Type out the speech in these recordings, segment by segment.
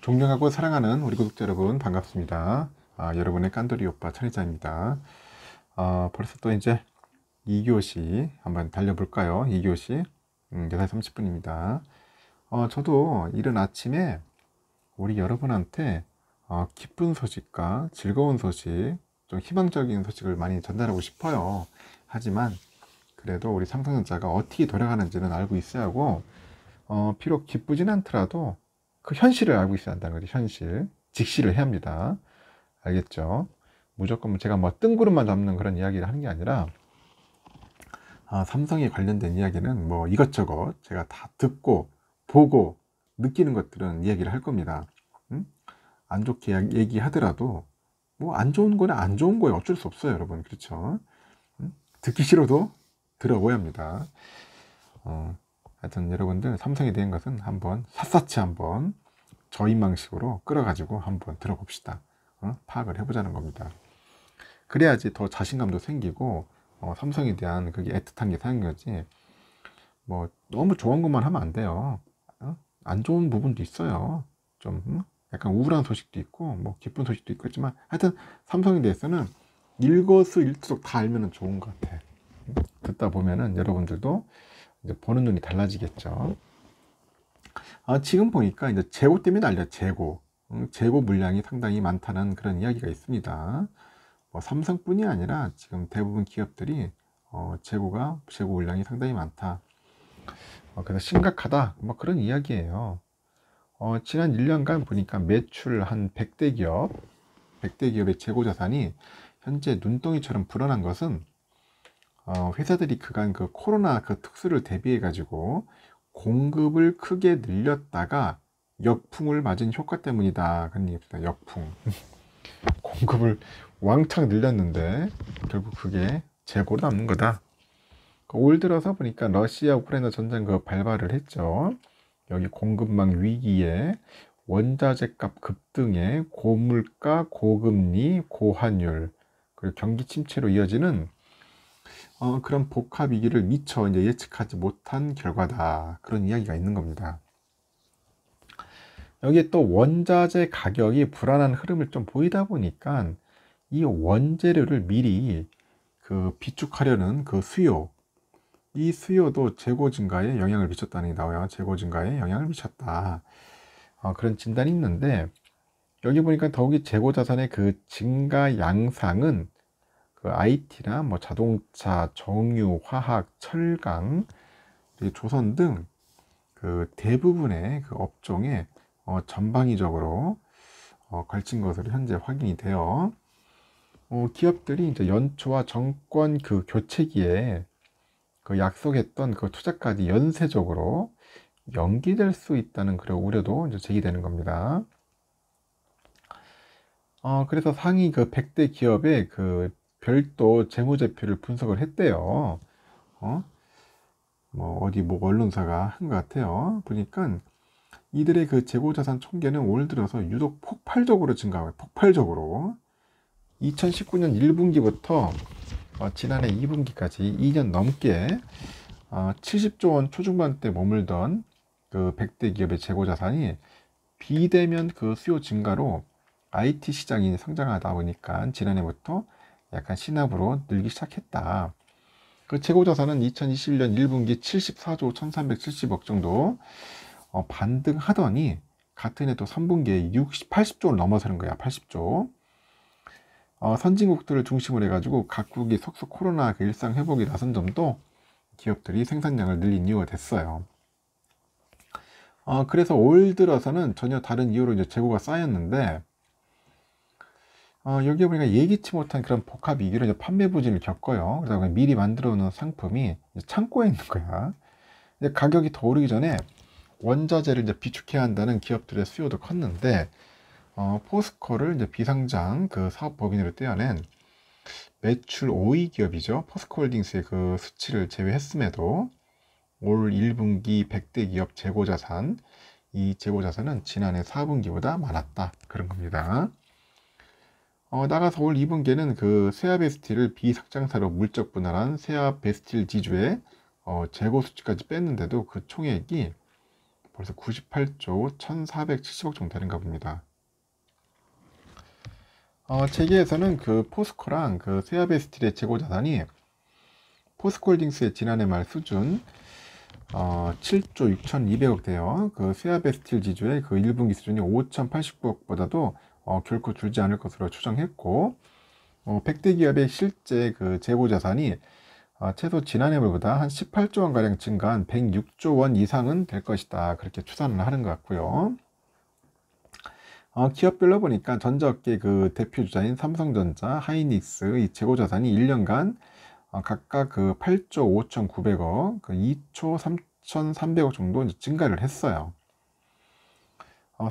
존경하고 사랑하는 우리 구독자 여러분 반갑습니다. 여러분의 깐돌이 오빠 천희자입니다. 벌써 또 이제 2교시 한번 달려볼까요? 2교시 4시 30분입니다. 저도 이른 아침에 우리 여러분한테 기쁜 소식과 즐거운 소식, 좀 희망적인 소식을 많이 전달하고 싶어요. 하지만 그래도 우리 삼성전자가 어떻게 돌아가는지는 알고 있어야 하고, 비록 기쁘진 않더라도 그 현실을 알고 있어야 한다는 거죠. 현실. 직시를 해야 합니다. 알겠죠? 무조건 제가 뭐 뜬구름만 잡는 그런 이야기를 하는 게 아니라, 삼성에 관련된 이야기는 뭐 이것저것 제가 다 듣고 보고 느끼는 것들은 이야기를 할 겁니다. 안 좋게 얘기하더라도 뭐 안 좋은 거는 안 좋은 거예요. 어쩔 수 없어요, 여러분. 그렇죠? 듣기 싫어도 들어보야 합니다. 하여튼 여러분들 삼성에 대한 것은 한번 샅샅이 한번 저인망식으로 끌어가지고 한번 들어봅시다. 파악을 해보자는 겁니다. 그래야지 더 자신감도 생기고, 삼성에 대한 그게 애틋한 게 생긴 거지. 뭐 너무 좋은 것만 하면 안 돼요. 안 좋은 부분도 있어요. 좀 약간 우울한 소식도 있고 뭐 기쁜 소식도 있겠지만, 하여튼 삼성에 대해서는 일거수일투족 다 알면 좋은 것 같아. 듣다 보면은 여러분들도 이제 보는 눈이 달라지겠죠. 지금 보니까 이제 재고 때문에 난리야. 재고 물량이 상당히 많다는 그런 이야기가 있습니다. 뭐 삼성뿐이 아니라 지금 대부분 기업들이 재고 물량이 상당히 많다. 그래서 심각하다. 뭐 그런 이야기예요. 지난 1년간 보니까 매출 한 100대 기업의 재고 자산이 현재 눈덩이처럼 불어난 것은, 회사들이 그간 그 코로나 그 특수를 대비해 가지고 공급을 크게 늘렸다가 역풍을 맞은 효과 때문이다. 그런 얘기입니다. 역풍. 공급을 왕창 늘렸는데 결국 그게 재고로 남는 거다. 올 들어서 보니까 러시아 우크라이나 전쟁 그 발발을 했죠. 여기 공급망 위기에 원자재 값 급등에 고물가, 고금리, 고환율, 그리고 경기 침체로 이어지는 그런 복합 위기를 미처 이제 예측하지 못한 결과다. 그런 이야기가 있는 겁니다. 여기에 또 원자재 가격이 불안한 흐름을 좀 보이다 보니까 이 원재료를 미리 그 비축하려는 그 이 수요도 재고 증가에 영향을 미쳤다는 게 나와요. 재고 증가에 영향을 미쳤다. 그런 진단이 있는데, 여기 보니까 더욱이 재고 자산의 그 증가 양상은 그 IT나 뭐 자동차, 정유, 화학, 철강, 조선 등 그 대부분의 그 업종에 전방위적으로 걸친 것으로 현재 확인이 되어, 기업들이 이제 연초와 정권 그 교체기에 그 약속했던 그 투자까지 연쇄적으로 연기될 수 있다는 그런 우려도 이제 제기되는 겁니다. 그래서 상위 그 100대 기업의 그 별도 재무제표를 분석을 했대요. 뭐 어디 뭐 언론사가 한 것 같아요. 보니까 이들의 그 재고자산 총계는 올 들어서 유독 폭발적으로 증가하고, 폭발적으로 2019년 1분기부터 지난해 2분기까지 2년 넘게 70조 원 초중반대 머물던 그 100대 기업의 재고자산이 비대면 그 수요 증가로 IT 시장이 성장하다 보니까 지난해부터 약간 신압으로 늘기 시작했다. 그 재고자산은 2021년 1분기 74조 1370억 정도 반등하더니 같은 해 또 3분기에 80조를 넘어서는 거야. 80조. 선진국들을 중심으로 해가지고 각국이 속속 코로나 그 일상 회복이 나선 점도 기업들이 생산량을 늘린 이유가 됐어요. 그래서 올 들어서는 전혀 다른 이유로 이제 재고가 쌓였는데, 여기에 보니까 예기치 못한 그런 복합 위기로 이제 판매 부진을 겪어요. 그래서 미리 만들어 놓은 상품이 이제 창고에 있는 거야. 이제 가격이 더 오르기 전에 원자재를 이제 비축해야 한다는 기업들의 수요도 컸는데, 포스코를 이제 비상장 그 사업 법인으로 떼어낸 매출 5위 기업이죠. 포스코홀딩스의 그 수치를 제외했음에도 올 1분기 100대 기업 재고자산, 이 재고자산은 지난해 4분기보다 많았다. 그런 겁니다. 나가서 올 2분기에는 그 세아베스틸을 비삭장사로 물적 분할한 세아베스틸 지주의 재고 수치까지 뺐는데도 그 총액이 벌써 98조 1470억 정도 되는가 봅니다. 재계에서는 그 포스코랑 그 세아베스틸의 재고 자산이 포스코홀딩스의 지난해 말 수준 7조 6200억 돼요. 그 세아베스틸 지주의 그 1분기 수준이 5089억보다도 결코 줄지 않을 것으로 추정했고, 100대 기업의 실제 그 재고 자산이 최소 지난해보다 한 18조 원가량 증가한 106조 원 이상은 될 것이다. 그렇게 추산을 하는 것 같고요. 기업별로 보니까 전자업계 그 대표주자인 삼성전자, 하이닉스 이 재고 자산이 1년간 각각 그 8조 5,900억, 그 2조 3,300억 정도 증가를 했어요.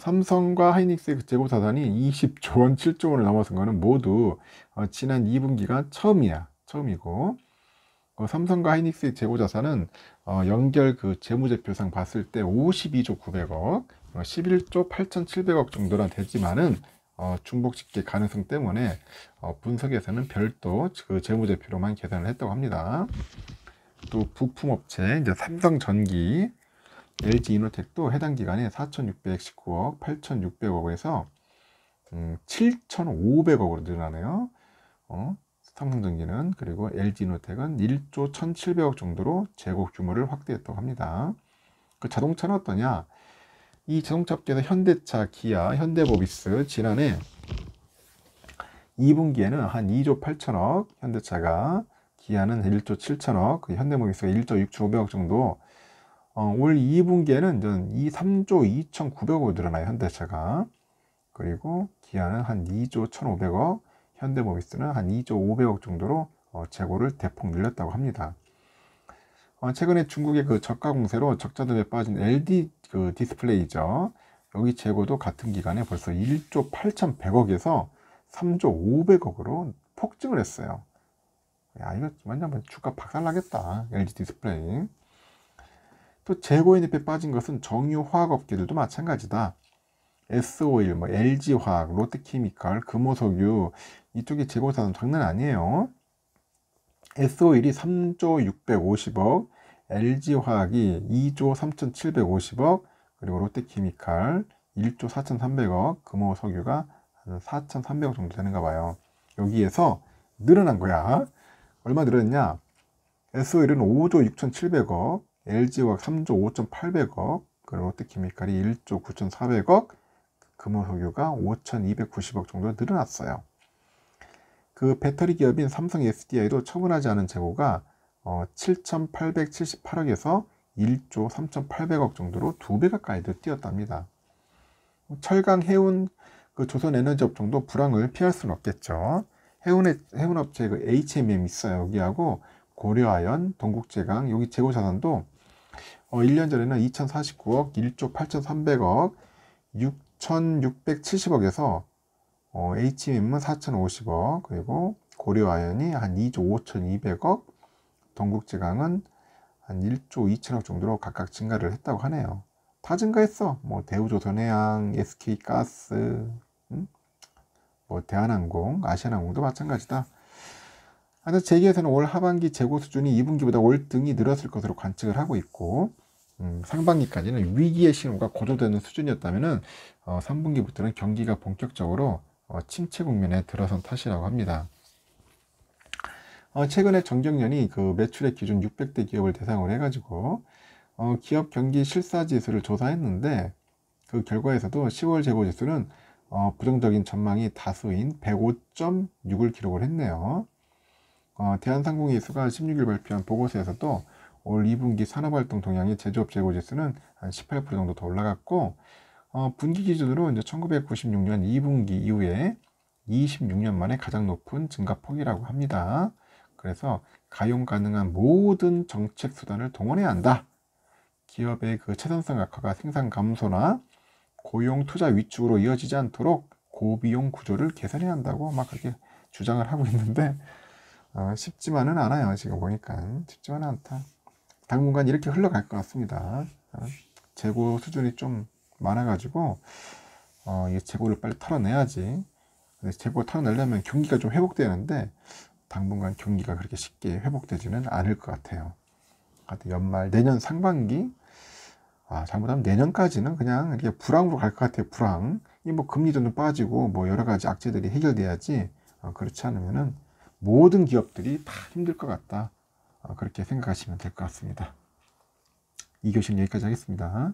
삼성과 하이닉스의 그 재고 자산이 20조 원, 7조 원을 넘어선 거는 모두 지난 2분기가 처음이고, 삼성과 하이닉스의 재고 자산은 연결 그 재무제표상 봤을 때 52조 900억, 11조 8,700억 정도나 되지만은 중복집계 가능성 때문에 분석에서는 별도 그 재무제표로만 계산을 했다고 합니다. 또 부품업체 이제 삼성전기, LG이노텍도 해당 기간에 4,619억, 8,600억에서 7,500억으로 늘어나네요. 삼성전기는. 그리고 LG이노텍은 1조 1,700억 정도로 재고 규모를 확대했다고 합니다. 그 자동차는 어떠냐? 이 자동차 업계에서 현대차, 기아, 현대모비스 지난해 2분기에는 한 2조 8천억, 현대차가, 기아는 1조 7천억, 현대모비스가 1조 6,500억 정도, 올 2분기에는 3조 2,900억 늘어나요, 현대차가. 그리고 기아는 한 2조 1,500억, 현대모비스는 한 2조 500억 정도로 재고를 대폭 늘렸다고 합니다. 최근에 중국의 그 저가 공세로 적자금에 빠진 LG 그 디스플레이죠. 여기 재고도 같은 기간에 벌써 1조 8,100억에서 3조 500억으로 폭증을 했어요. 야, 이거 완전 주가 박살나겠다. LG 디스플레이. 또 재고의 늪에 빠진 것은 정유화학업계들도 마찬가지다. S-오일, LG화학, 롯데케미칼, 금호석유 이쪽에 재고 자산 장난 아니에요. S-오일이 3조 650억, LG화학이 2조 3,750억, 그리고 롯데케미칼 1조 4,300억, 금호석유가 한 4,300억 정도 되는가 봐요. 여기에서 늘어난 거야. 얼마 늘었냐? S-오일은 5조 6,700억, LG화학 3조 5,800억, 그리고 롯데케미칼이 1조 9,400억, 금호석유가 5,290억 정도 늘어났어요. 그 배터리 기업인 삼성 SDI도 처분하지 않은 재고가 7,878억에서 1조 3,800억 정도로 2배 가까이 더 뛰었답니다. 철강, 해운, 그 조선에너지업종도 불황을 피할 수는 없겠죠. 해운업체 그 HMM 있어요. 여기하고 고려아연, 동국제강, 여기 재고 자산도 1년 전에는 2,049억, 1조 8,300억, 6,670억에서 HMM은 4,050억, 그리고 고려아연이 한 2조 5,200억, 동국제강은 한 1조 2천억 정도로 각각 증가를 했다고 하네요. 다 증가했어. 대우조선해양, SK가스, 대한항공, 아시아나항공도 마찬가지다. 하여튼 재계에서는 올 하반기 재고 수준이 2분기보다 월등히 늘었을 것으로 관측을 하고 있고, 상반기까지는 위기의 신호가 고조되는 수준이었다면 3분기부터는 경기가 본격적으로 침체 국면에 들어선 탓이라고 합니다. 최근에 정경련이 그 매출액 기준 600대 기업을 대상으로 해가지고 기업 경기 실사 지수를 조사했는데, 그 결과에서도 10월 재고 지수는 부정적인 전망이 다수인 105.6을 기록을 했네요. 대한상공회의소가 16일 발표한 보고서에서도 올 2분기 산업활동 동향의 제조업 재고 지수는 한 18% 정도 더 올라갔고, 분기 기준으로 이제 1996년 2분기 이후에 26년 만에 가장 높은 증가폭이라고 합니다. 그래서 가용 가능한 모든 정책 수단을 동원해야 한다. 기업의 그 채선성 악화가 생산 감소나 고용 투자 위축으로 이어지지 않도록 고비용 구조를 개선해야 한다고 막 그렇게 주장을 하고 있는데, 쉽지만은 않아요. 지금 보니까 쉽지만은 않다. 당분간 이렇게 흘러갈 것 같습니다. 재고 수준이 좀 많아가지고 이 재고를 빨리 털어내야지. 재고 털어내려면 경기가 좀 회복되는데 당분간 경기가 그렇게 쉽게 회복되지는 않을 것 같아요. 하여튼 연말 내년 상반기 잘못하면 내년까지는 그냥 이게 불황으로 갈 것 같아요. 불황. 이 뭐 금리도 좀 빠지고 뭐 여러 가지 악재들이 해결돼야지, 그렇지 않으면은 모든 기업들이 다 힘들 것 같다. 그렇게 생각하시면 될 것 같습니다. 이 교시는 여기까지 하겠습니다.